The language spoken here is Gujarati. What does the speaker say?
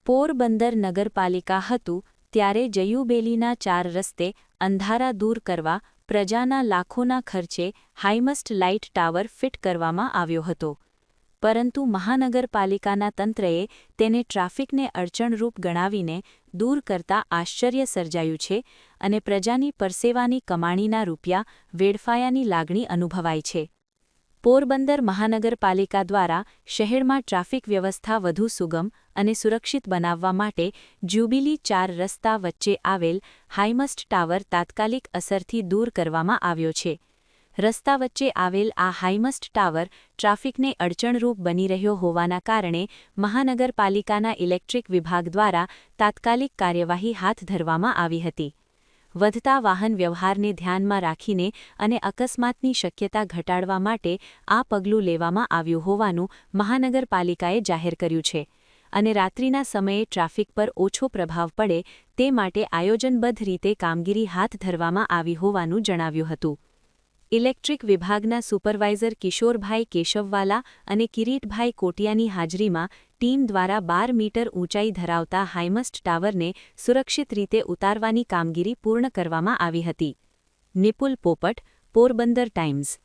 પોરબંદર નગરપાલિકા હતું ત્યારે જયુબેલીના 4 રસ્તે અંધારા દૂર કરવા પ્રજાના લાખોના ખર્ચે હાઈમસ્ટ લાઇટ ટાવર ફિટ કરવામાં આવ્યો હતો. પરંતુ મહાનગરપાલિકાના તંત્રએ તેને ટ્રાફિકને અડચણરૂપ ગણાવીને દૂર કરતા આશ્ચર્ય સર્જાયું છે અને પ્રજાની પરસેવાની કમાણીના રૂપિયા વેડફાયાની લાગણી અનુભવાય છે. પોરબંદર મહાનગરપાલિકા દ્વારા શહેરમાં ટ્રાફિક વ્યવસ્થા વધુ સુગમ અને સુરક્ષિત બનાવવા માટે જ્યુબિલી 4 રસ્તા વચ્ચે આવેલ હાઈમસ્ટ ટાવર તાત્કાલિક અસરથી દૂર કરવામાં આવ્યો છે. રસ્તા વચ્ચે આવેલ આ હાઈમસ્ટ ટાવર ટ્રાફિકને અડચણરૂપ બની રહ્યો હોવાના કારણે મહાનગરપાલિકાના ઇલેક્ટ્રિક વિભાગ દ્વારા તાત્કાલિક કાર્યવાહી હાથ ધરવામાં આવી હતી. વધતા વાહન વ્યવહારને ધ્યાનમાં રાખીને અને અકસ્માતની શક્યતા ઘટાડવા માટે આ પગલું લેવામાં આવ્યું હોવાનું મહાનગરપાલિકાએ જાહેર કર્યું છે અને રાત્રિના સમયે ટ્રાફિક પર ઓછો પ્રભાવ પડે તે માટે આયોજનબદ્ધ રીતે કામગીરી હાથ ધરવામાં આવી હોવાનું જણાવ્યું હતું. ઇલેક્ટ્રિક વિભાગના સુપરવાઇઝર કિશોરભાઈ કેશવવાલા અને કિરીટભાઈ કોટિયાની હાજરીમાં ટીમ દ્વારા 12 મીટર ઊંચાઈ ધરાવતા હાઈમસ્ટ ટાવરને સુરક્ષિત રીતે ઉતારવાની કામગીરી પૂર્ણ કરવામાં આવી હતી. નિપુલ પોપટ, પોરબંદર ટાઈમ્સ.